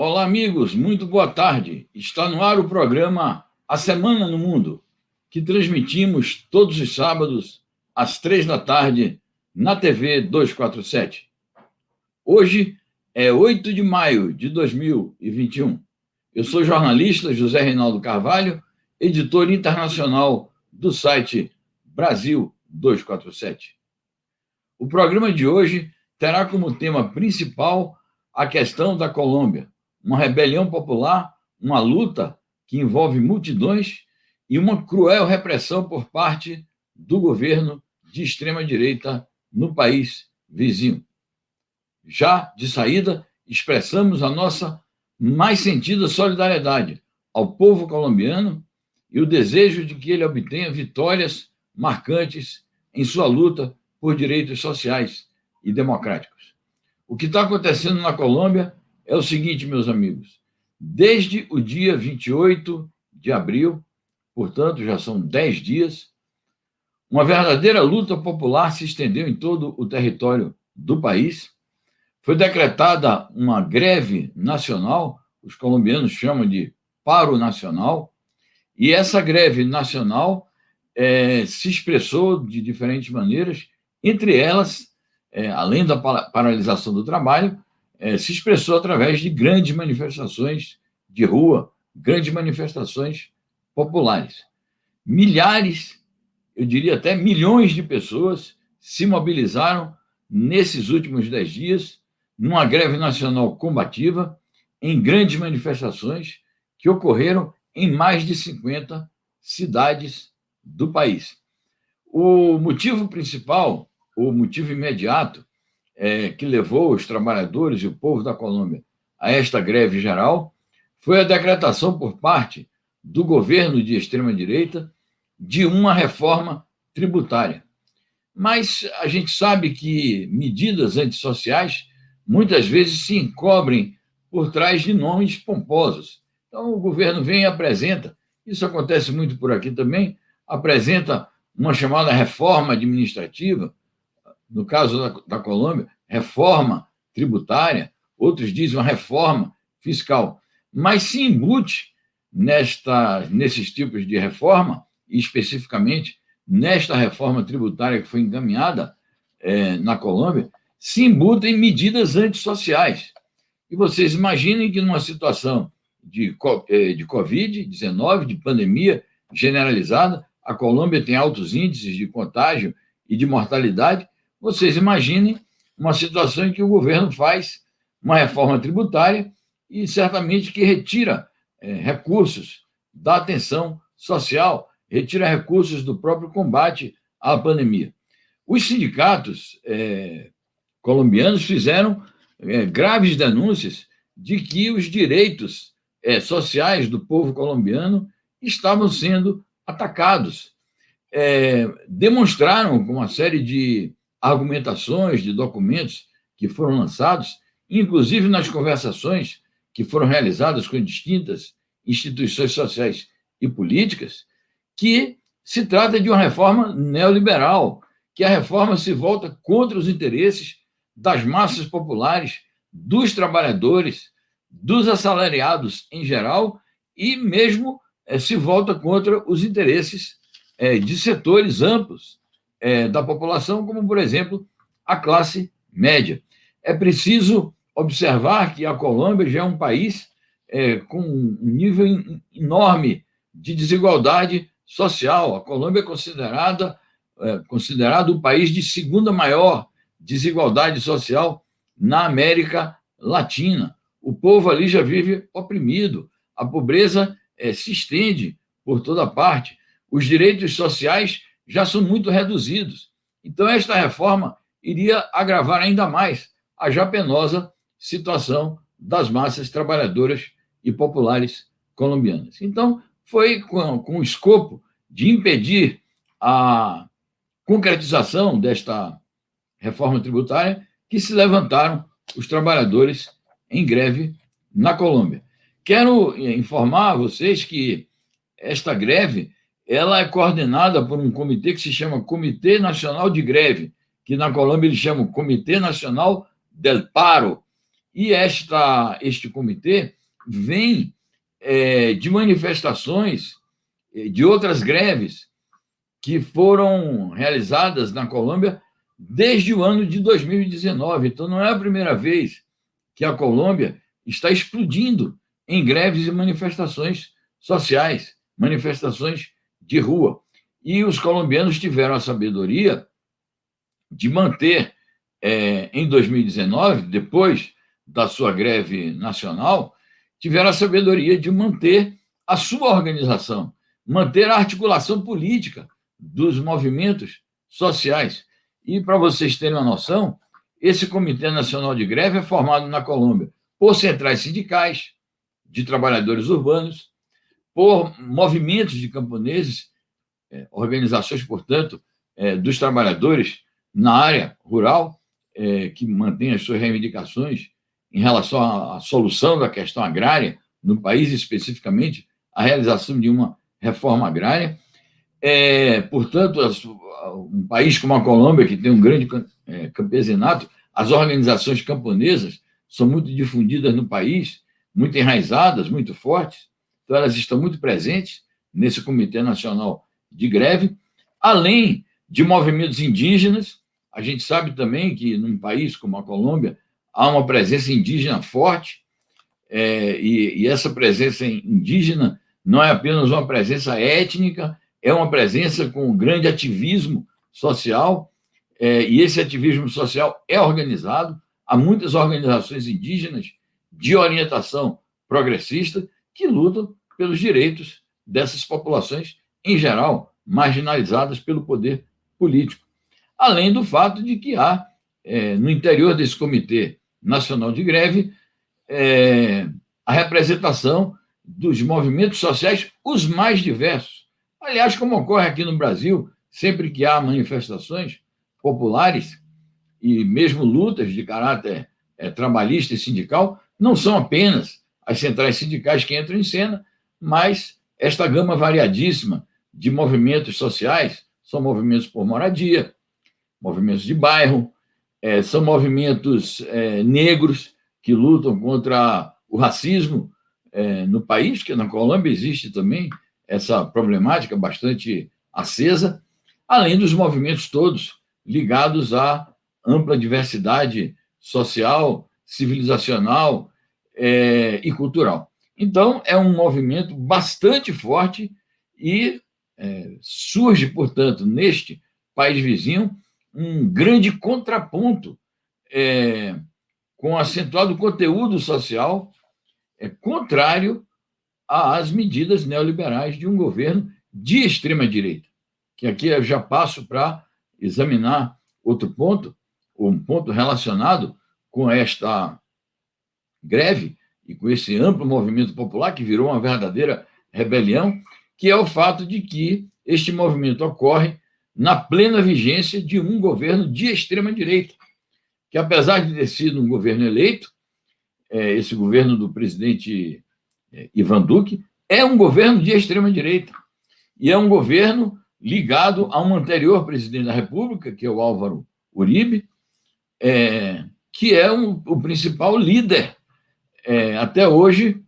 Olá, amigos, muito boa tarde. Está no ar o programa A Semana no Mundo, que transmitimos todos os sábados, às 3 da tarde, na TV 247. Hoje é 8 de maio de 2021. Eu sou o jornalista José Reinaldo Carvalho, editor internacional do site Brasil 247. O programa de hoje terá como tema principal a questão da Colômbia, uma rebelião popular, uma luta que envolve multidões e uma cruel repressão por parte do governo de extrema-direita no país vizinho. Já de saída, expressamos a nossa mais sentida solidariedade ao povo colombiano e o desejo de que ele obtenha vitórias marcantes em sua luta por direitos sociais e democráticos. O que está acontecendo na Colômbia é o seguinte, meus amigos. Desde o dia 28 de abril, portanto, já são 10 dias, uma verdadeira luta popular se estendeu em todo o território do país. Foi decretada uma greve nacional, os colombianos chamam de paro nacional, e essa greve nacional se expressou de diferentes maneiras, entre elas, além da paralisação do trabalho, se expressou através de grandes manifestações de rua, grandes manifestações populares. Milhares, eu diria até milhões de pessoas se mobilizaram nesses últimos 10 dias, numa greve nacional combativa, em grandes manifestações que ocorreram em mais de 50 cidades do país. O motivo principal, o motivo imediato, que levou os trabalhadores e o povo da Colômbia a esta greve geral foi a decretação por parte do governo de extrema-direita de uma reforma tributária. Mas a gente sabe que medidas antissociais muitas vezes se encobrem por trás de nomes pomposos. Então, o governo vem e apresenta, isso acontece muito por aqui também, apresenta uma chamada reforma administrativa, no caso da Colômbia, reforma tributária, outros dizem uma reforma fiscal, mas se embute nesses tipos de reforma, e especificamente nesta reforma tributária que foi encaminhada na Colômbia, se embute em medidas antissociais. E vocês imaginem que numa situação de Covid-19, de pandemia generalizada, a Colômbia tem altos índices de contágio e de mortalidade. Vocês imaginem uma situação em que o governo faz uma reforma tributária e certamente que retira recursos da atenção social, retira recursos do próprio combate à pandemia. Os sindicatos colombianos fizeram graves denúncias de que os direitos sociais do povo colombiano estavam sendo atacados. Demonstraram com uma série de argumentações, de documentos que foram lançados, inclusive nas conversações que foram realizadas com distintas instituições sociais e políticas, que se trata de uma reforma neoliberal, que a reforma se volta contra os interesses das massas populares, dos trabalhadores, dos assalariados em geral, e mesmo se volta contra os interesses de setores amplos da população, como, por exemplo, a classe média. É preciso observar que a Colômbia já é um país com um nível enorme de desigualdade social. A Colômbia é considerado o país de segunda maior desigualdade social na América Latina. O povo ali já vive oprimido, a pobreza se estende por toda parte, os direitos sociais já são muito reduzidos. Então, esta reforma iria agravar ainda mais a já penosa situação das massas trabalhadoras e populares colombianas. Então, foi com o escopo de impedir a concretização desta reforma tributária que se levantaram os trabalhadores em greve na Colômbia. Quero informar a vocês que esta greve ela é coordenada por um comitê que se chama Comitê Nacional de Greve, que na Colômbia eles chamam Comitê Nacional del Paro, E este comitê vem de manifestações, de outras greves que foram realizadas na Colômbia desde o ano de 2019. Então, não é a primeira vez que a Colômbia está explodindo em greves e manifestações sociais, manifestações de rua. E os colombianos tiveram a sabedoria de manter, em 2019, depois da sua greve nacional, tiveram a sabedoria de manter a sua organização, manter a articulação política dos movimentos sociais. E, para vocês terem uma noção, esse Comitê Nacional de Greve é formado na Colômbia por centrais sindicais de trabalhadores urbanos, por movimentos de camponeses, organizações, portanto, dos trabalhadores na área rural, que mantêm as suas reivindicações em relação à solução da questão agrária no país, especificamente a realização de uma reforma agrária. Portanto, um país como a Colômbia, que tem um grande campesinato, as organizações camponesas são muito difundidas no país, muito enraizadas, muito fortes, então elas estão muito presentes nesse Comitê Nacional de Greve, além de movimentos indígenas. A gente sabe também que, num país como a Colômbia, há uma presença indígena forte, e essa presença indígena não é apenas uma presença étnica, é uma presença com grande ativismo social, e esse ativismo social é organizado. Há muitas organizações indígenas de orientação progressista que lutam pelos direitos dessas populações, em geral, marginalizadas pelo poder político. Além do fato de que há, no interior desse Comitê Nacional de Greve, a representação dos movimentos sociais, os mais diversos. Aliás, como ocorre aqui no Brasil, sempre que há manifestações populares e mesmo lutas de caráter trabalhista e sindical, não são apenas as centrais sindicais que entram em cena, mas esta gama variadíssima de movimentos sociais, são movimentos por moradia, movimentos de bairro, são movimentos negros que lutam contra o racismo no país, que na Colômbia existe também essa problemática bastante acesa, além dos movimentos todos ligados à ampla diversidade social, civilizacional e cultural. Então, é um movimento bastante forte e surge, portanto, neste país vizinho, um grande contraponto com acentuado conteúdo social contrário às medidas neoliberais de um governo de extrema-direita. Que aqui eu já passo para examinar outro ponto, um ponto relacionado com esta greve e com esse amplo movimento popular que virou uma verdadeira rebelião, que é o fato de que este movimento ocorre na plena vigência de um governo de extrema-direita, que, apesar de ter sido um governo eleito, esse governo do presidente Ivan Duque, é um governo de extrema-direita. E é um governo ligado a um anterior presidente da República, que é o Álvaro Uribe, que é o principal líder, até hoje,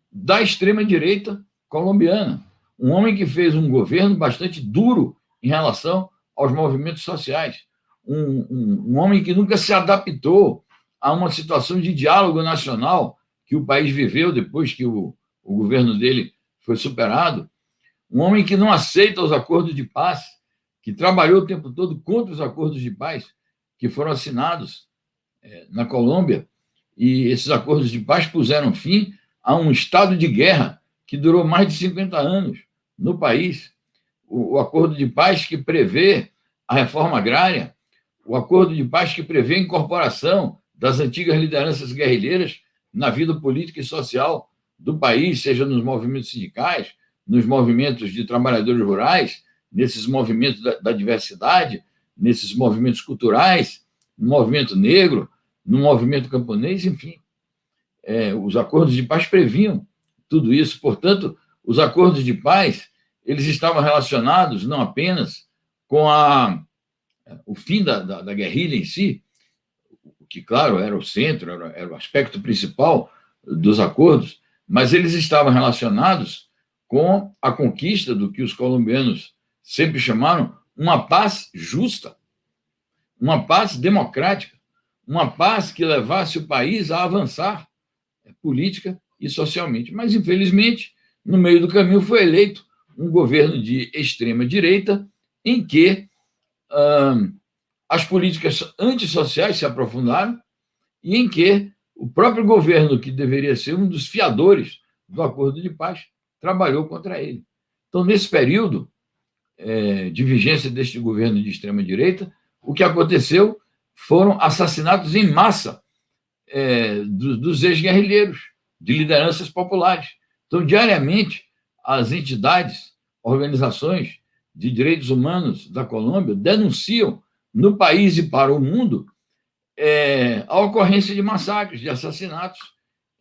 da extrema-direita colombiana. Um homem que fez um governo bastante duro em relação aos movimentos sociais. Um homem que nunca se adaptou a uma situação de diálogo nacional que o país viveu depois que o governo dele foi superado. Um homem que não aceita os acordos de paz, que trabalhou o tempo todo contra os acordos de paz que foram assinados na Colômbia, e esses acordos de paz puseram fim a um estado de guerra que durou mais de 50 anos no país. O acordo de paz que prevê a reforma agrária, o acordo de paz que prevê a incorporação das antigas lideranças guerrilheiras na vida política e social do país, seja nos movimentos sindicais, nos movimentos de trabalhadores rurais, nesses movimentos da diversidade, nesses movimentos culturais, no movimento negro, no movimento camponês, enfim. Os acordos de paz previam tudo isso. Portanto, os acordos de paz eles estavam relacionados não apenas com o fim da guerrilha em si, que, claro, era o centro, era o aspecto principal dos acordos, mas eles estavam relacionados com a conquista do que os colombianos sempre chamaram uma paz justa, uma paz democrática, uma paz que levasse o país a avançar política e socialmente. Mas, infelizmente, no meio do caminho foi eleito um governo de extrema-direita em que as políticas antissociais se aprofundaram e em que o próprio governo, que deveria ser um dos fiadores do acordo de paz, trabalhou contra ele. Então, nesse período de vigência deste governo de extrema-direita, o que aconteceu foram assassinatos em massa dos ex-guerrilheiros, de lideranças populares. Então, diariamente, as entidades, organizações de direitos humanos da Colômbia denunciam no país e para o mundo a ocorrência de massacres, de assassinatos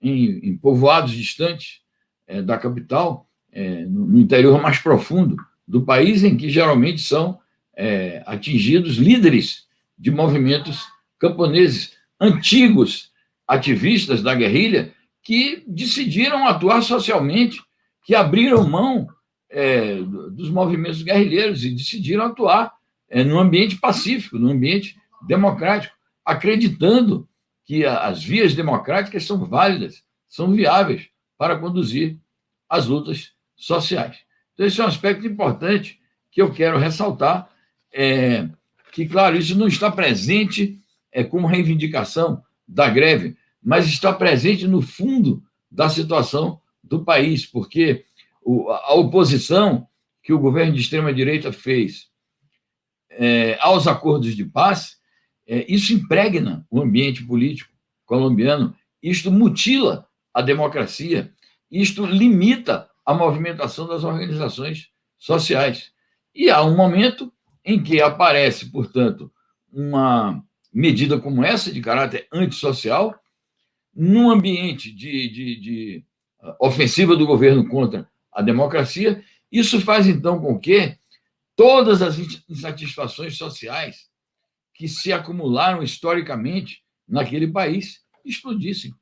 em povoados distantes da capital, no interior mais profundo do país, em que geralmente são atingidos líderes de movimentos camponeses, antigos ativistas da guerrilha, que decidiram atuar socialmente, que abriram mão dos movimentos guerrilheiros e decidiram atuar num ambiente pacífico, num ambiente democrático, acreditando que as vias democráticas são válidas, são viáveis para conduzir as lutas sociais. Então, esse é um aspecto importante que eu quero ressaltar, que, claro, isso não está presente como reivindicação da greve, mas está presente no fundo da situação do país, porque a oposição que o governo de extrema-direita fez aos acordos de paz, isso impregna o ambiente político colombiano, isto mutila a democracia, isto limita a movimentação das organizações sociais. E há um momento em que aparece, portanto, uma medida como essa, de caráter antissocial, num ambiente de ofensiva do governo contra a democracia. Isso faz, então, com que todas as insatisfações sociais que se acumularam historicamente naquele país explodissem.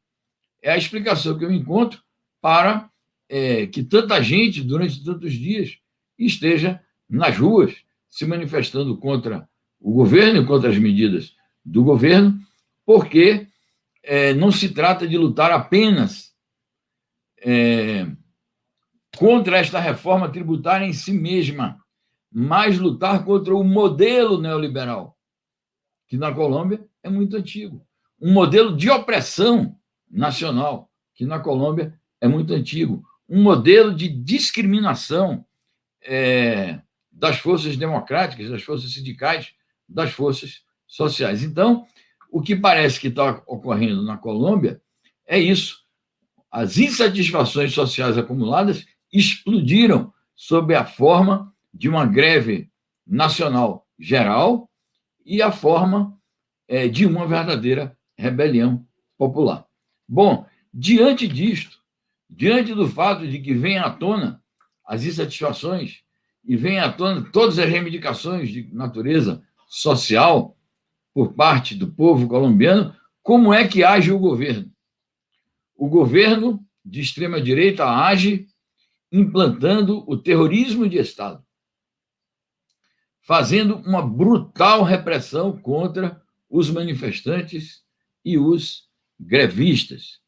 É a explicação que eu encontro para que tanta gente, durante tantos dias, esteja nas ruas se manifestando contra o governo e contra as medidas do governo, porque não se trata de lutar apenas contra esta reforma tributária em si mesma, mas lutar contra o modelo neoliberal, que na Colômbia é muito antigo. Um modelo de opressão nacional, que na Colômbia é muito antigo. Um modelo de discriminação das forças democráticas, das forças sindicais, das forças sociais. Então, o que parece que está ocorrendo na Colômbia é isso. As insatisfações sociais acumuladas explodiram sob a forma de uma greve nacional geral e a forma de uma verdadeira rebelião popular. Bom, diante disto, diante do fato de que vem à tona as insatisfações e vem à tona todas as reivindicações de natureza social por parte do povo colombiano, como é que age o governo? O governo de extrema-direita age implantando o terrorismo de Estado, fazendo uma brutal repressão contra os manifestantes e os grevistas.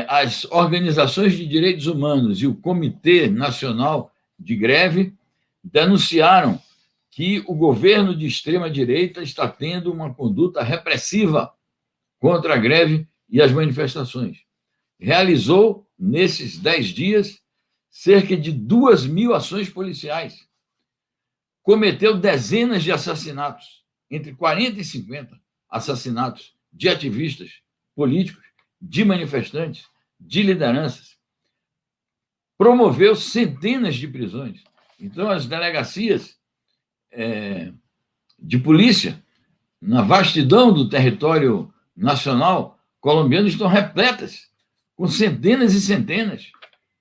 As organizações de direitos humanos e o Comitê Nacional de Greve denunciaram que o governo de extrema-direita está tendo uma conduta repressiva contra a greve e as manifestações. Realizou, nesses 10 dias, cerca de 2.000 ações policiais. Cometeu dezenas de assassinatos, entre 40 e 50 assassinatos de ativistas políticos, de manifestantes, de lideranças. Promoveu centenas de prisões. Então, as delegacias de polícia, na vastidão do território nacional colombiano, estão repletas, com centenas e centenas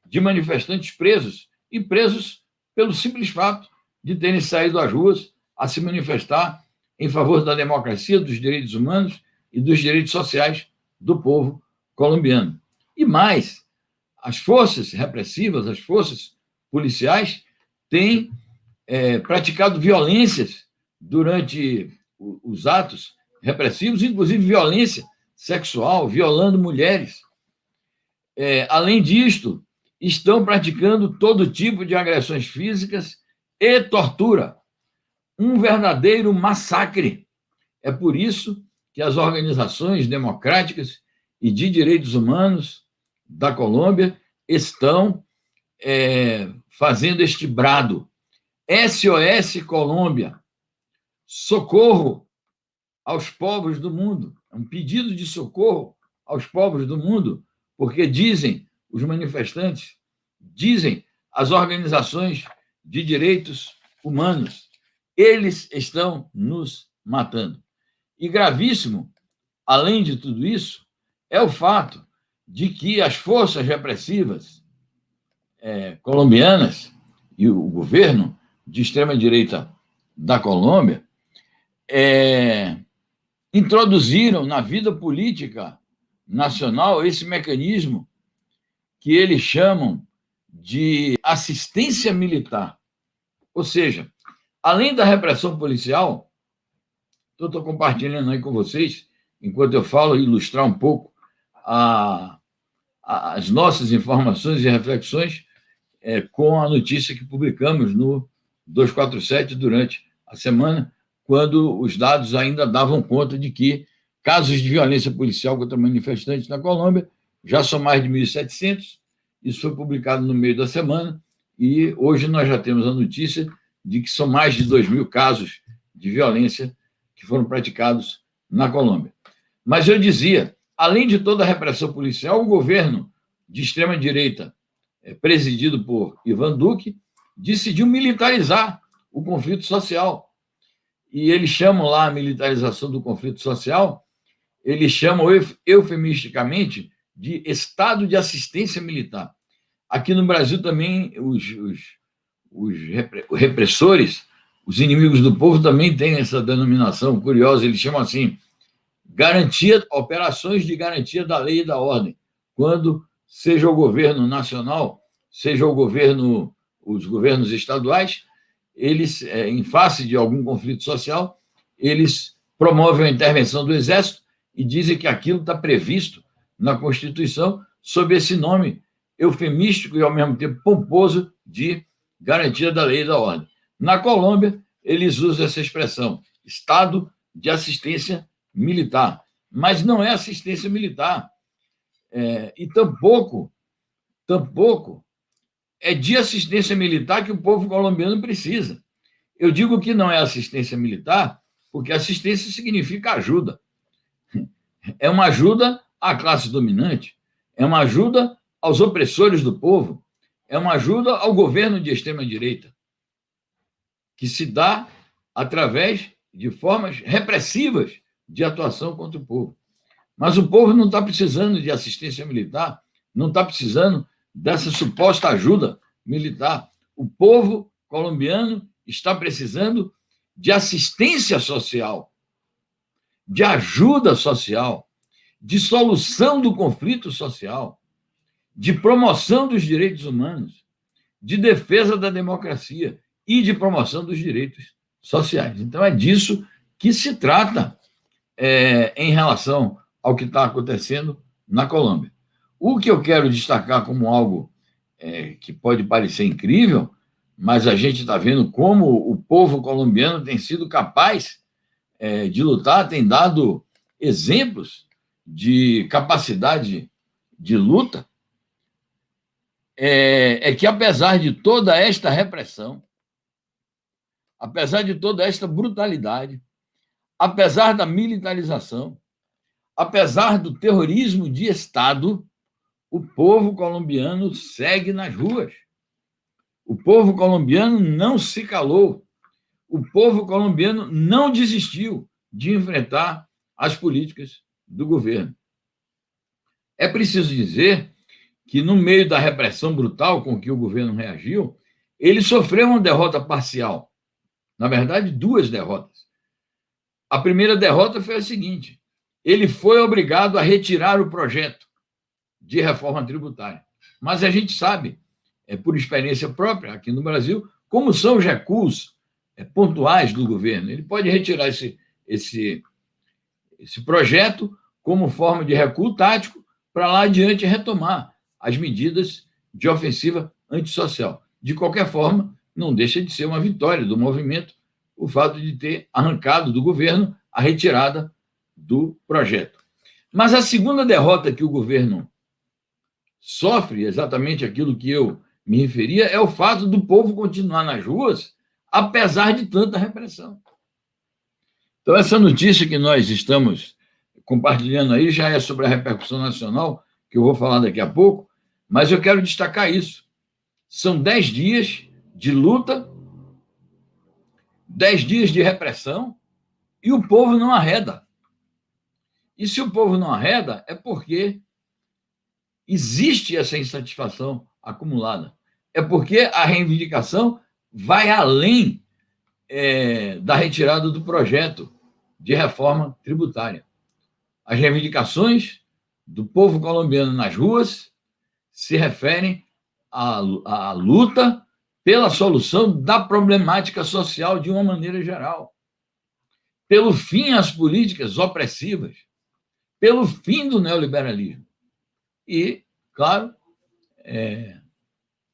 de manifestantes presos, e presos pelo simples fato de terem saído às ruas a se manifestar em favor da democracia, dos direitos humanos e dos direitos sociais do povo colombiano. E mais, as forças repressivas, as forças policiais têm praticado violências durante os atos repressivos, inclusive violência sexual, violando mulheres. Além disto, estão praticando todo tipo de agressões físicas e tortura. Um verdadeiro massacre. É por isso que as organizações democráticas e de direitos humanos da Colômbia estão fazendo este brado. SOS Colômbia, socorro aos povos do mundo. É um pedido de socorro aos povos do mundo, porque dizem os manifestantes, dizem as organizações de direitos humanos, eles estão nos matando. E gravíssimo, além de tudo isso, é o fato de que as forças repressivas colombianas e o governo de extrema-direita da Colômbia introduziram na vida política nacional esse mecanismo que eles chamam de assistência militar. Ou seja, além da repressão policial, estou compartilhando aí com vocês, enquanto eu falo, ilustrar um pouco as nossas informações e reflexões com a notícia que publicamos no 247 durante a semana, quando os dados ainda davam conta de que casos de violência policial contra manifestantes na Colômbia já são mais de 1.700. Isso foi publicado no meio da semana e hoje nós já temos a notícia de que são mais de 2.000 casos de violência que foram praticados na Colômbia. Mas eu dizia, além de toda a repressão policial, o governo de extrema-direita, presidido por Ivan Duque, decidiu militarizar o conflito social. E eles chamam lá a militarização do conflito social, eles chamam eufemisticamente de estado de assistência militar. Aqui no Brasil também os repressores, os inimigos do povo também têm essa denominação curiosa, eles chamam assim, operações de garantia da lei e da ordem, quando seja o governo nacional, seja os governos estaduais, eles, em face de algum conflito social, eles promovem a intervenção do Exército e dizem que aquilo está previsto na Constituição sob esse nome eufemístico e, ao mesmo tempo, pomposo de garantia da lei e da ordem. Na Colômbia, eles usam essa expressão, estado de assistência militar. Mas não é assistência militar. E tampouco é de assistência militar que o povo colombiano precisa. Eu digo que não é assistência militar porque assistência significa ajuda. É uma ajuda à classe dominante, é uma ajuda aos opressores do povo, é uma ajuda ao governo de extrema-direita, que se dá através de formas repressivas de atuação contra o povo. Mas o povo não está precisando de assistência militar, não está precisando dessa suposta ajuda militar. O povo colombiano está precisando de assistência social, de ajuda social, de solução do conflito social, de promoção dos direitos humanos, de defesa da democracia e de promoção dos direitos sociais. Então, é disso que se trata em relação ao que está acontecendo na Colômbia. O que eu quero destacar como algo que pode parecer incrível, mas a gente está vendo como o povo colombiano tem sido capaz de lutar, tem dado exemplos de capacidade de luta, que apesar de toda esta repressão, apesar de toda esta brutalidade, apesar da militarização, apesar do terrorismo de Estado, o povo colombiano segue nas ruas. O povo colombiano não se calou. O povo colombiano não desistiu de enfrentar as políticas do governo. É preciso dizer que, no meio da repressão brutal com que o governo reagiu, ele sofreu uma derrota parcial. Na verdade, duas derrotas. A primeira derrota foi a seguinte: ele foi obrigado a retirar o projeto de reforma tributária. Mas a gente sabe, por experiência própria aqui no Brasil, como são os recuos pontuais do governo. Ele pode retirar esse projeto como forma de recuo tático para lá adiante retomar as medidas de ofensiva antissocial. De qualquer forma, não deixa de ser uma vitória do movimento o fato de ter arrancado do governo a retirada do projeto. Mas a segunda derrota que o governo sofre, exatamente aquilo que eu me referia, é o fato do povo continuar nas ruas, apesar de tanta repressão. Então, essa notícia que nós estamos compartilhando aí já é sobre a repercussão nacional, que eu vou falar daqui a pouco, mas eu quero destacar isso. São 10 dias de luta, 10 dias de repressão, e o povo não arreda. E se o povo não arreda, é porque existe essa insatisfação acumulada. É porque a reivindicação vai além da retirada do projeto de reforma tributária. As reivindicações do povo colombiano nas ruas se referem à luta pela solução da problemática social de uma maneira geral, pelo fim às políticas opressivas, pelo fim do neoliberalismo. E, claro,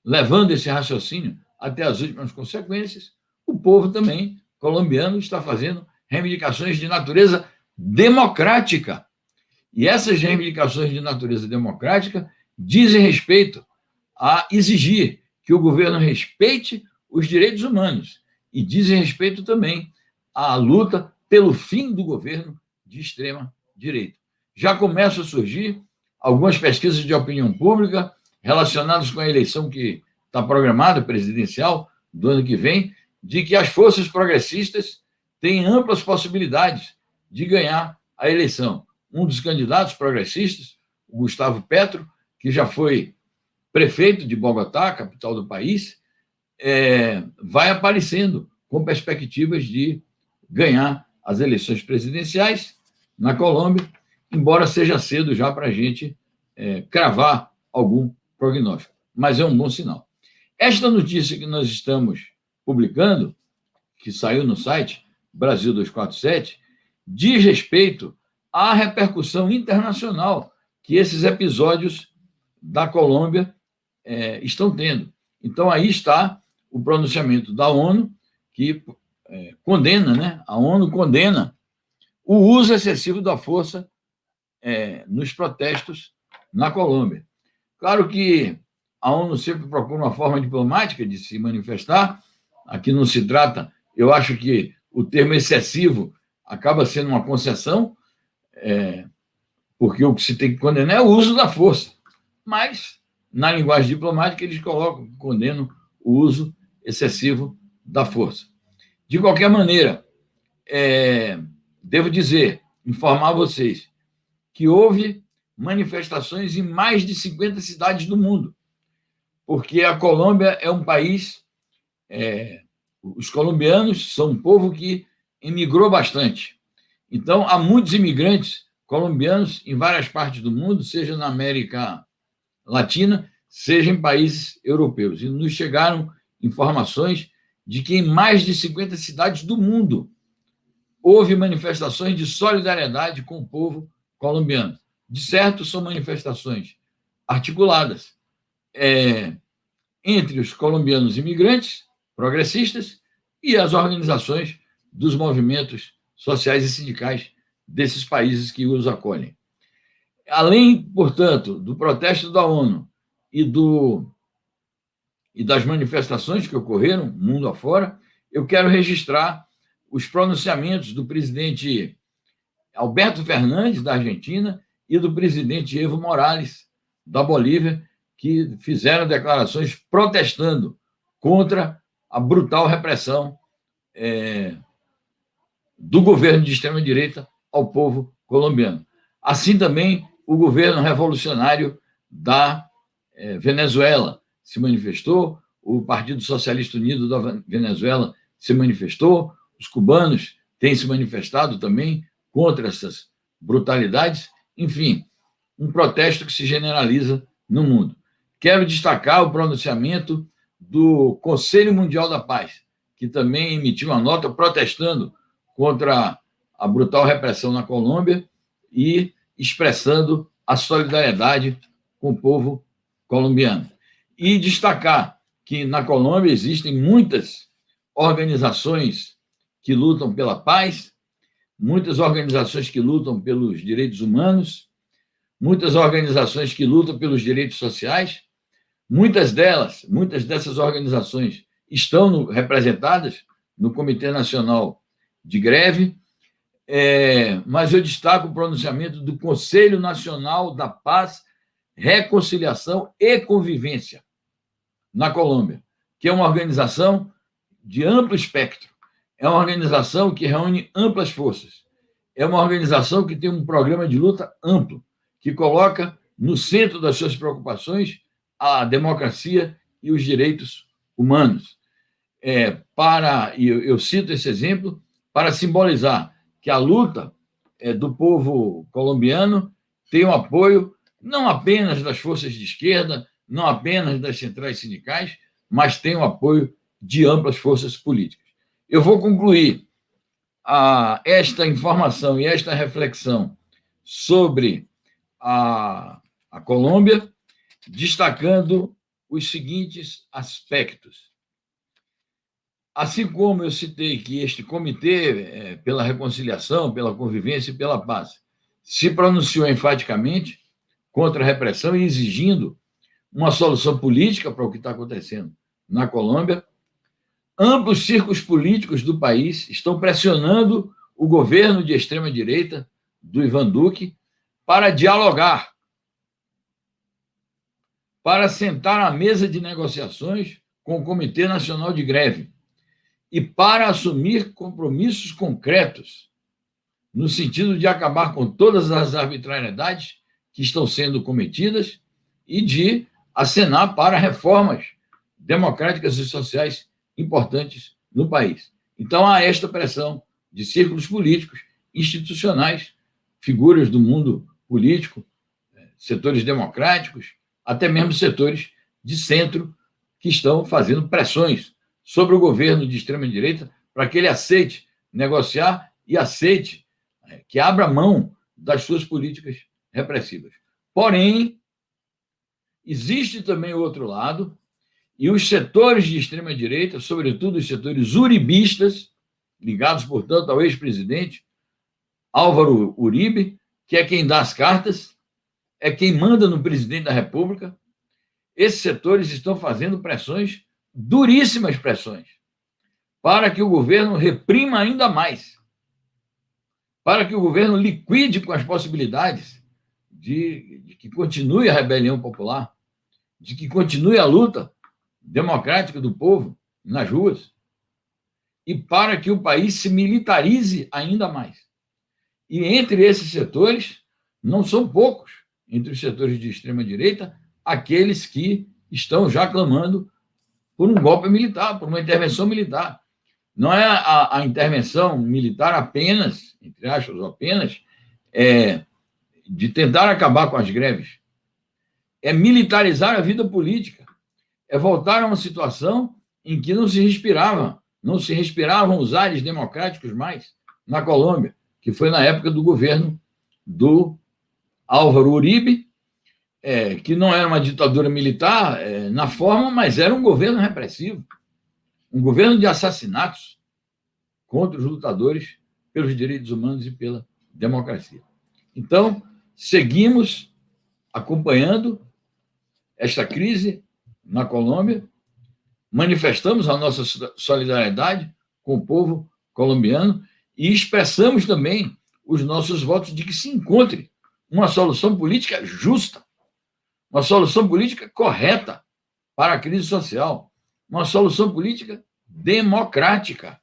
levando esse raciocínio até as últimas consequências, o povo também colombiano está fazendo reivindicações de natureza democrática. E essas reivindicações de natureza democrática dizem respeito a exigir que o governo respeite os direitos humanos e dizem respeito também à luta pelo fim do governo de extrema direita. Já começam a surgir algumas pesquisas de opinião pública relacionadas com a eleição que está programada, presidencial, do ano que vem, de que as forças progressistas têm amplas possibilidades de ganhar a eleição. Um dos candidatos progressistas, o Gustavo Petro, que já foi prefeito de Bogotá, capital do país, vai aparecendo com perspectivas de ganhar as eleições presidenciais na Colômbia, embora seja cedo já para a gente cravar algum prognóstico. Mas é um bom sinal. Esta notícia que nós estamos publicando, que saiu no site Brasil 247, diz respeito à repercussão internacional que esses episódios da Colômbia estão tendo. Então, aí está o pronunciamento da ONU, que condena, né? A ONU condena o uso excessivo da força nos protestos na Colômbia. Claro que a ONU sempre procura uma forma diplomática de se manifestar. Aqui não se trata, eu acho que o termo excessivo acaba sendo uma concessão, porque o que se tem que condenar é o uso da força. Mas, na linguagem diplomática, eles condenam o uso excessivo da força. De qualquer maneira, devo dizer, informar vocês, que houve manifestações em mais de 50 cidades do mundo, porque a Colômbia é um país, os colombianos são um povo que emigrou bastante. Então, há muitos imigrantes colombianos em várias partes do mundo, seja na América Latina, seja em países europeus. E nos chegaram informações de que em mais de 50 cidades do mundo houve manifestações de solidariedade com o povo colombiano. De certo, são manifestações articuladas entre os colombianos imigrantes, progressistas, e as organizações dos movimentos sociais e sindicais desses países que os acolhem. Além, portanto, do protesto da ONU e das manifestações que ocorreram mundo afora, eu quero registrar os pronunciamentos do presidente Alberto Fernandes, da Argentina, e do presidente Evo Morales, da Bolívia, que fizeram declarações protestando contra a brutal repressão do governo de extrema-direita ao povo colombiano. Assim também o governo revolucionário da Venezuela se manifestou, o Partido Socialista Unido da Venezuela se manifestou, os cubanos tem se manifestado também contra essas brutalidades. Enfim, um protesto que se generaliza no mundo. Quero destacar o pronunciamento do Conselho Mundial da Paz, que também emitiu uma nota protestando contra a brutal repressão na Colômbia e expressando a solidariedade com o povo colombiano. E destacar que na Colômbia existem muitas organizações que lutam pela paz, muitas organizações que lutam pelos direitos humanos, muitas organizações que lutam pelos direitos sociais. Muitas dessas organizações estão representadas no Comitê Nacional de Greve, mas eu destaco o pronunciamento do Conselho Nacional da Paz, Reconciliação e Convivência na Colômbia, que é uma organização de amplo espectro, é uma organização que reúne amplas forças, é uma organização que tem um programa de luta amplo, que coloca no centro das suas preocupações a democracia e os direitos humanos. Eu cito esse exemplo para simbolizar que a luta do povo colombiano tem o apoio não apenas das forças de esquerda, não apenas das centrais sindicais, mas tem o apoio de amplas forças políticas. Eu vou concluir esta informação e esta reflexão sobre a Colômbia, destacando os seguintes aspectos. Assim como eu citei que este comitê pela reconciliação, pela convivência e pela paz se pronunciou enfaticamente contra a repressão e exigindo uma solução política para o que está acontecendo na Colômbia, amplos círculos políticos do país estão pressionando o governo de extrema-direita do Ivan Duque para dialogar, para sentar à mesa de negociações com o Comitê Nacional de Greve e para assumir compromissos concretos no sentido de acabar com todas as arbitrariedades que estão sendo cometidas e de acenar para reformas democráticas e sociais importantes no país. Então, há esta pressão de círculos políticos, institucionais, figuras do mundo político, setores democráticos, até mesmo setores de centro que estão fazendo pressões sobre o governo de extrema-direita para que ele aceite negociar e aceite que abra mão das suas políticas repressivas. Porém, existe também o outro lado, e os setores de extrema-direita, sobretudo os setores uribistas, ligados, portanto, ao ex-presidente Álvaro Uribe, que é quem dá as cartas, é quem manda no presidente da República, esses setores estão fazendo pressões, duríssimas pressões, para que o governo reprima ainda mais, para que o governo liquide com as possibilidades de que continue a rebelião popular, de que continue a luta democrática do povo nas ruas, e para que o país se militarize ainda mais. E entre esses setores, não são poucos, entre os setores de extrema-direita, aqueles que estão já clamando por um golpe militar, por uma intervenção militar. Não é a intervenção militar apenas, entre aspas, apenas, de tentar acabar com as greves. É militarizar a vida política. É voltar a uma situação em que não se respiravam os ares democráticos mais na Colômbia, que foi na época do governo do Álvaro Uribe, que não era uma ditadura militar na forma, mas era um governo repressivo, um governo de assassinatos contra os lutadores pelos direitos humanos e pela democracia. Então, seguimos acompanhando esta crise na Colômbia, manifestamos a nossa solidariedade com o povo colombiano e expressamos também os nossos votos de que se encontre uma solução política justa, uma solução política correta para a crise social, uma solução política democrática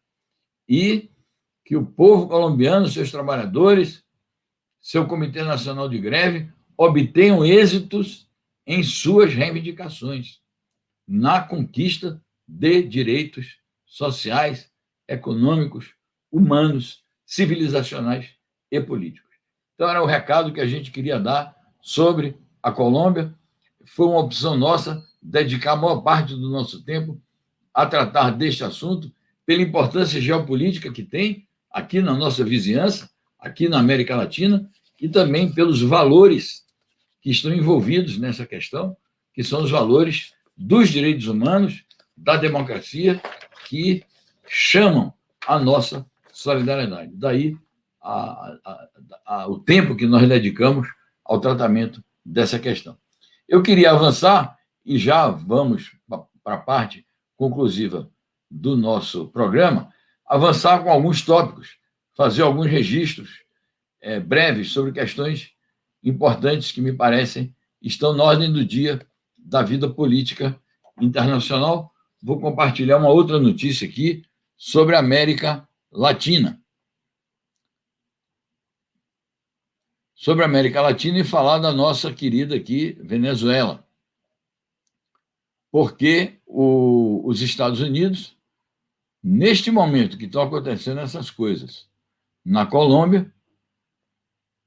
e que o povo colombiano, seus trabalhadores, seu Comitê Nacional de Greve, obtenham êxitos em suas reivindicações na conquista de direitos sociais, econômicos, humanos civilizacionais e políticos. Então, era o recado que a gente queria dar sobre a Colômbia. Foi uma opção nossa dedicar a maior parte do nosso tempo a tratar deste assunto, pela importância geopolítica que tem aqui na nossa vizinhança, aqui na América Latina, e também pelos valores que estão envolvidos nessa questão, que são os valores dos direitos humanos, da democracia, que chamam a nossa solidariedade. Daí o tempo que nós dedicamos ao tratamento dessa questão. Eu queria avançar, e já vamos para a parte conclusiva do nosso programa, avançar com alguns tópicos, fazer alguns registros breves sobre questões importantes que me parecem estão na ordem do dia da vida política internacional. Vou compartilhar uma outra notícia aqui sobre a América Latina. Sobre a América Latina e falar da nossa querida aqui, Venezuela. Porque os Estados Unidos, neste momento que estão acontecendo essas coisas, na Colômbia,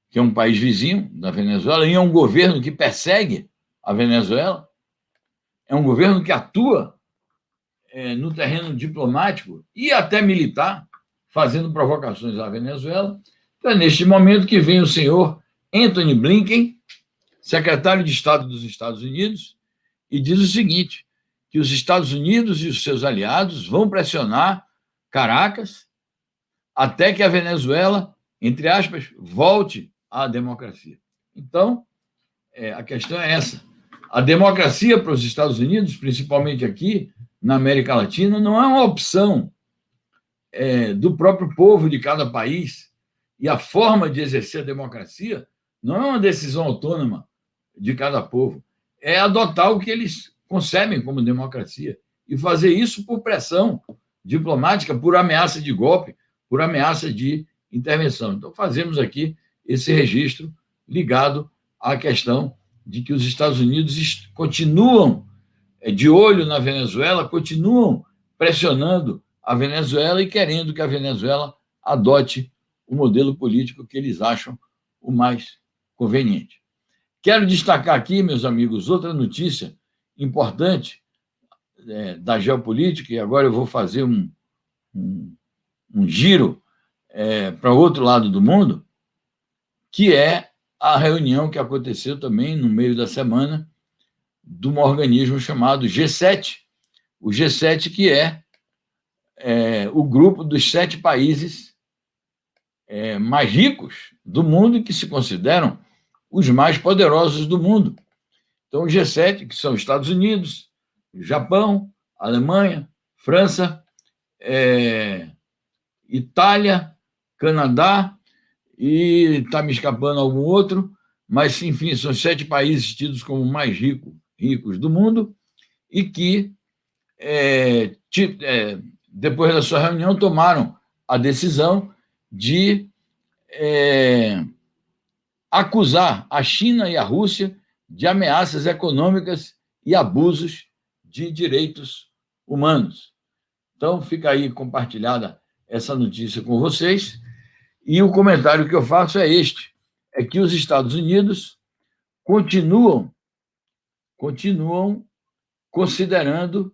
que é um país vizinho da Venezuela, e é um governo que persegue a Venezuela, é um governo que atua no terreno diplomático e até militar, fazendo provocações à Venezuela. Então, é neste momento que vem o senhor Antony Blinken, secretário de Estado dos Estados Unidos, e diz o seguinte, que os Estados Unidos e os seus aliados vão pressionar Caracas até que a Venezuela, entre aspas, volte à democracia. Então, a questão é essa. A democracia para os Estados Unidos, principalmente aqui na América Latina, não é uma opção do próprio povo de cada país, e a forma de exercer a democracia não é uma decisão autônoma de cada povo, é adotar o que eles concebem como democracia e fazer isso por pressão diplomática, por ameaça de golpe, por ameaça de intervenção. Então, fazemos aqui esse registro ligado à questão de que os Estados Unidos continuam de olho na Venezuela, continuam pressionando a Venezuela e querendo que a Venezuela adote o modelo político que eles acham o mais conveniente. Quero destacar aqui, meus amigos, outra notícia importante da geopolítica, e agora eu vou fazer um giro para o outro lado do mundo, que é a reunião que aconteceu também no meio da semana de um organismo chamado G7. O G7, que é o grupo dos 7 países mais ricos do mundo e que se consideram os mais poderosos do mundo. Então, o G7, que são Estados Unidos, Japão, Alemanha, França, Itália, Canadá, e está me escapando algum outro, mas, enfim, são 7 países tidos como mais ricos do mundo e que, depois da sua reunião, tomaram a decisão de acusar a China e a Rússia de ameaças econômicas e abusos de direitos humanos. Então, fica aí compartilhada essa notícia com vocês. E o comentário que eu faço é este, é que os Estados Unidos continuam considerando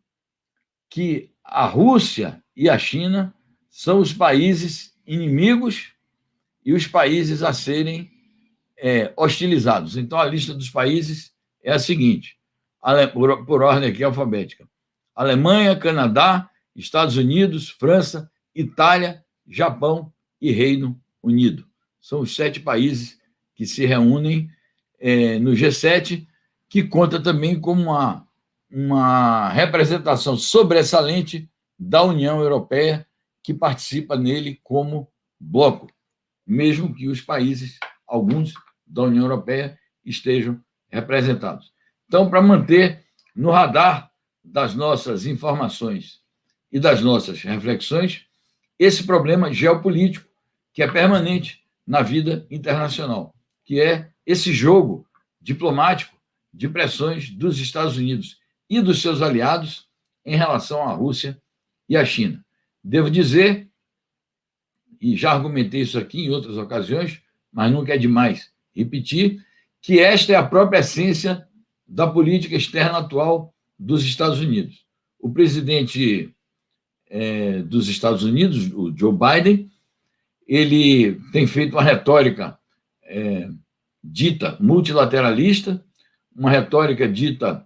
que a Rússia e a China são os países inimigos e os países a serem hostilizados. Então, a lista dos países é a seguinte, por ordem aqui alfabética: Alemanha, Canadá, Estados Unidos, França, Itália, Japão e Reino Unido. São os 7 países que se reúnem no G7, que conta também com uma representação sobressalente da União Europeia, que participa nele como bloco, mesmo que os países, alguns da União Europeia, estejam representados. Então, para manter no radar das nossas informações e das nossas reflexões esse problema geopolítico que é permanente na vida internacional, que é esse jogo diplomático de pressões dos Estados Unidos e dos seus aliados em relação à Rússia e à China. Devo dizer e já argumentei isso aqui em outras ocasiões, mas nunca é demais repetir, que esta é a própria essência da política externa atual dos Estados Unidos. O presidente dos Estados Unidos, o Joe Biden, ele tem feito uma retórica dita multilateralista, uma retórica dita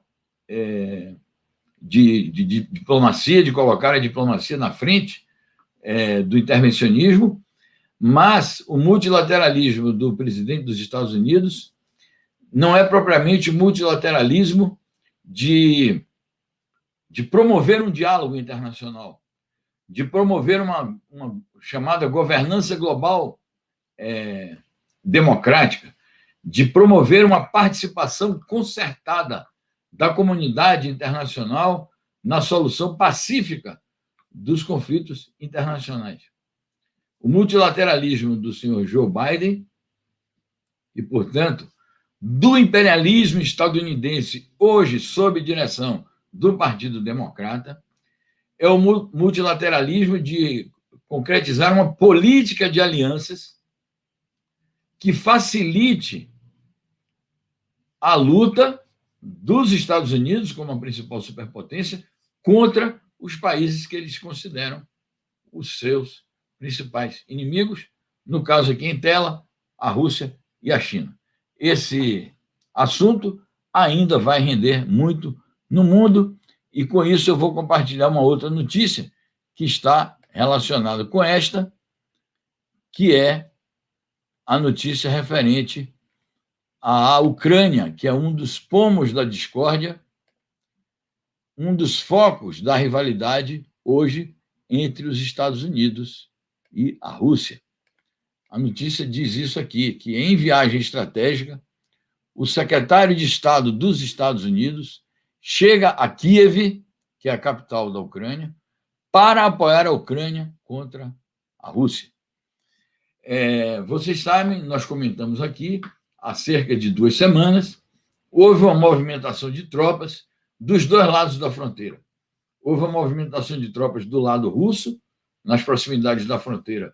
de diplomacia, de colocar a diplomacia na frente do intervencionismo, mas o multilateralismo do presidente dos Estados Unidos não é propriamente multilateralismo de promover um diálogo internacional, de promover uma chamada governança global democrática, de promover uma participação concertada da comunidade internacional na solução pacífica dos conflitos internacionais. O multilateralismo do senhor Joe Biden e, portanto, do imperialismo estadunidense, hoje sob direção do Partido Democrata, é o multilateralismo de concretizar uma política de alianças que facilite a luta dos Estados Unidos, como a principal superpotência, contra os países que eles consideram os seus principais inimigos, no caso aqui em tela, a Rússia e a China. Esse assunto ainda vai render muito no mundo, e com isso eu vou compartilhar uma outra notícia que está relacionada com esta, que é a notícia referente à Ucrânia, que é um dos pomos da discórdia, um dos focos da rivalidade hoje entre os Estados Unidos e a Rússia. A notícia diz isso aqui, que em viagem estratégica, o secretário de Estado dos Estados Unidos chega a Kiev, que é a capital da Ucrânia, para apoiar a Ucrânia contra a Rússia. Vocês sabem, nós comentamos aqui, há cerca de 2 semanas, houve uma movimentação de tropas dos dois lados da fronteira. Houve uma movimentação de tropas do lado russo, nas proximidades da fronteira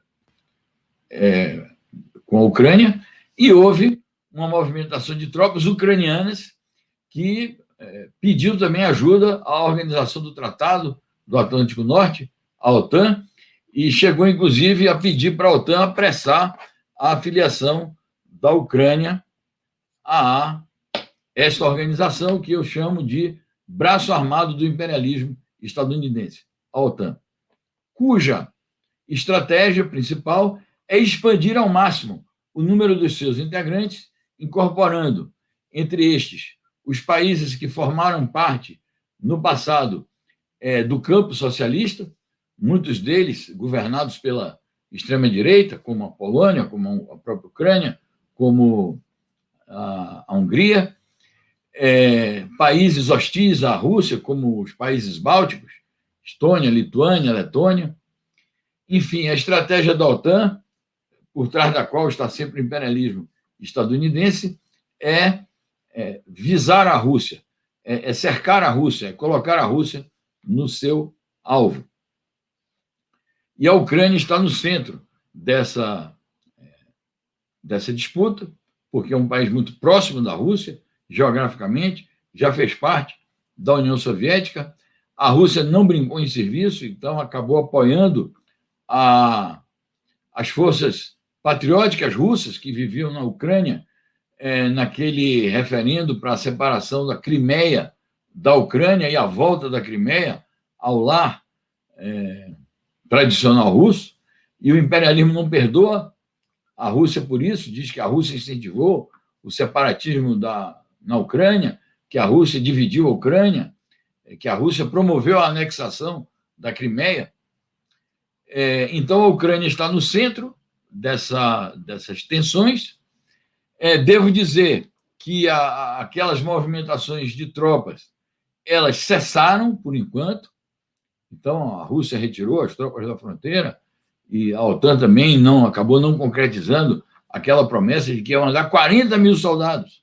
com a Ucrânia, e houve uma movimentação de tropas ucranianas que pediu também ajuda à Organização do Tratado do Atlântico Norte, a OTAN, e chegou, inclusive, a pedir para a OTAN apressar a afiliação da Ucrânia a esta organização que eu chamo de braço armado do imperialismo estadunidense, a OTAN, cuja estratégia principal é expandir ao máximo o número dos seus integrantes, incorporando, entre estes, os países que formaram parte, no passado, do campo socialista, muitos deles governados pela extrema-direita, como a Polônia, como a própria Ucrânia, como a Hungria, países hostis à Rússia, como os países bálticos, Estônia, Lituânia, Letônia. Enfim, a estratégia da OTAN, por trás da qual está sempre o imperialismo estadunidense, é visar a Rússia, é cercar a Rússia, é colocar a Rússia no seu alvo. E a Ucrânia está no centro dessa disputa, porque é um país muito próximo da Rússia, geograficamente, já fez parte da União Soviética. A Rússia não brincou em serviço, então acabou apoiando as forças patrióticas russas que viviam na Ucrânia, naquele referendo para a separação da Crimeia da Ucrânia e a volta da Crimeia ao lar tradicional russo, e o imperialismo não perdoa a Rússia por isso, diz que a Rússia incentivou o separatismo na Ucrânia, que a Rússia dividiu a Ucrânia, que a Rússia promoveu a anexação da Crimeia. Então, a Ucrânia está no centro dessas tensões. Devo dizer que aquelas movimentações de tropas, elas cessaram por enquanto. Então, a Rússia retirou as tropas da fronteira e a OTAN também acabou não concretizando aquela promessa de que ia mandar 40 mil soldados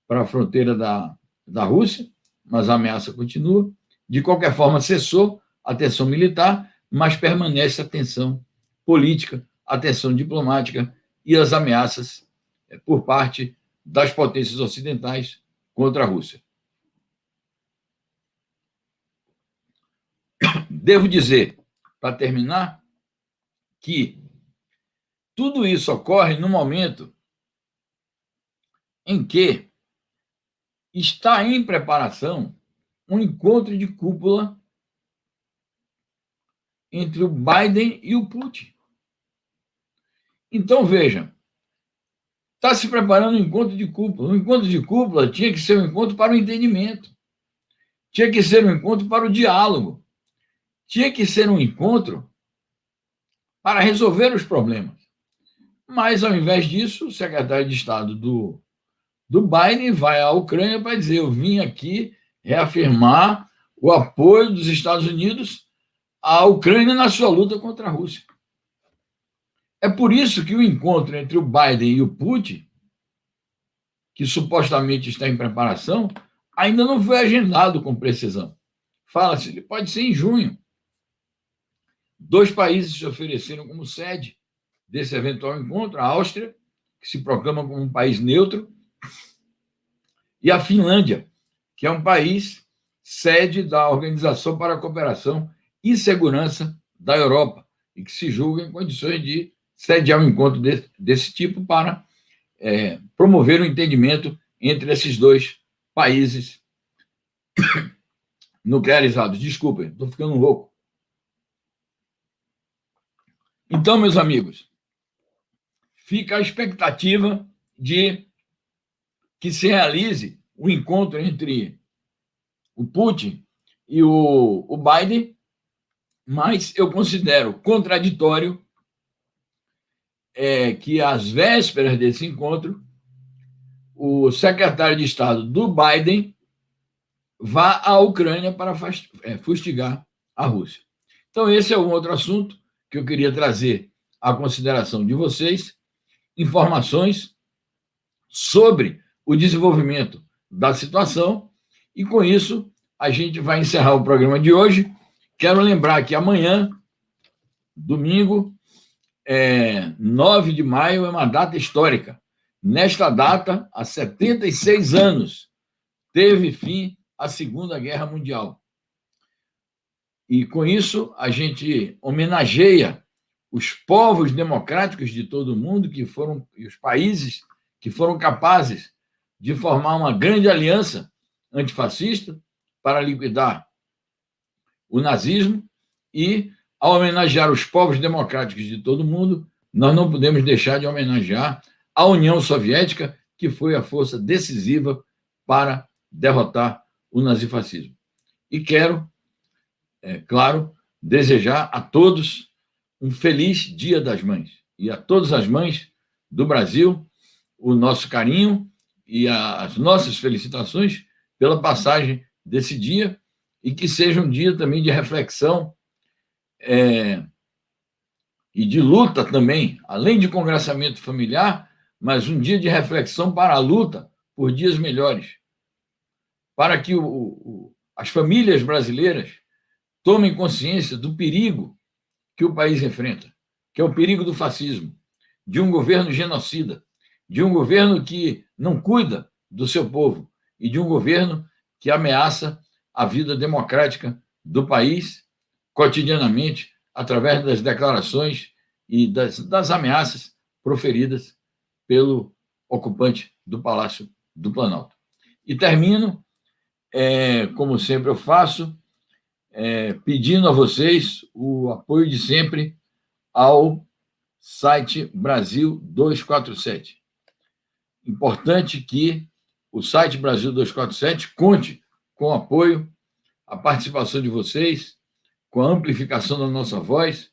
para a fronteira da Rússia, mas a ameaça continua. De qualquer forma, cessou a tensão militar, mas permanece a tensão política, a tensão diplomática e as ameaças por parte das potências ocidentais contra a Rússia. Devo dizer, para terminar, que tudo isso ocorre no momento em que está em preparação um encontro de cúpula entre o Biden e o Putin. Então, veja, está se preparando um encontro de cúpula. Um encontro de cúpula tinha que ser um encontro para o entendimento, tinha que ser um encontro para o diálogo, tinha que ser um encontro para resolver os problemas. Mas, ao invés disso, o secretário de Estado do Biden vai à Ucrânia para dizer: eu vim aqui reafirmar o apoio dos Estados Unidos à Ucrânia na sua luta contra a Rússia. É por isso que o encontro entre o Biden e o Putin, que supostamente está em preparação, ainda não foi agendado com precisão. Fala-se, ele pode ser em junho. 2 países se ofereceram como sede desse eventual encontro: a Áustria, que se proclama como um país neutro, e a Finlândia, que é um país sede da Organização para a Cooperação e Segurança da Europa, e que se julga em condições de sediar um encontro desse tipo para promover o entendimento entre esses 2 países nuclearizados. Desculpem, estou ficando louco. Então, meus amigos, fica a expectativa de que se realize o encontro entre o Putin e o Biden, mas eu considero contraditório que, às vésperas desse encontro, o secretário de Estado do Biden vá à Ucrânia para fustigar a Rússia. Então, esse é um outro assunto que eu queria trazer à consideração de vocês, informações sobre o desenvolvimento da situação, e com isso a gente vai encerrar o programa de hoje. Quero lembrar que amanhã, domingo, 9 de maio, é uma data histórica. Nesta data, há 76 anos, teve fim a Segunda Guerra Mundial. E, com isso, a gente homenageia os povos democráticos de todo o mundo, e os países que foram capazes de formar uma grande aliança antifascista para liquidar o nazismo. E, ao homenagear os povos democráticos de todo o mundo, nós não podemos deixar de homenagear a União Soviética, que foi a força decisiva para derrotar o nazifascismo. E quero, claro, desejar a todos um feliz Dia das Mães. E a todas as mães do Brasil, o nosso carinho e as nossas felicitações pela passagem desse dia, e que seja um dia também de reflexão e de luta também, além de congraçamento familiar, mas um dia de reflexão para a luta por dias melhores, para que as famílias brasileiras tomem consciência do perigo que o país enfrenta, que é o perigo do fascismo, de um governo genocida, de um governo que não cuida do seu povo e de um governo que ameaça a vida democrática do país cotidianamente, através das declarações e das ameaças proferidas pelo ocupante do Palácio do Planalto. E termino, como sempre eu faço, pedindo a vocês o apoio de sempre ao site Brasil 247. Importante que o site Brasil 247 conte com o apoio, a participação de vocês, com a amplificação da nossa voz,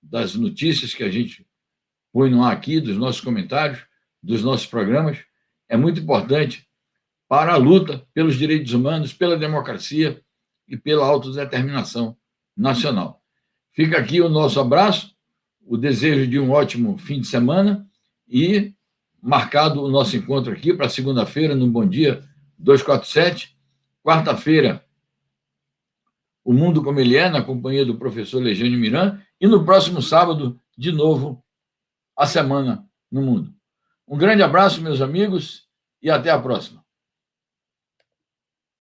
das notícias que a gente põe no ar aqui, dos nossos comentários, dos nossos programas. É muito importante para a luta pelos direitos humanos, pela democracia e pela autodeterminação nacional. Fica aqui o nosso abraço, o desejo de um ótimo fim de semana, e marcado o nosso encontro aqui para segunda-feira, no Bom Dia 247. Quarta-feira, O Mundo Como Ele É, na companhia do professor Lejane Miran, e no próximo sábado, de novo, A Semana no Mundo. Um grande abraço, meus amigos, e até a próxima.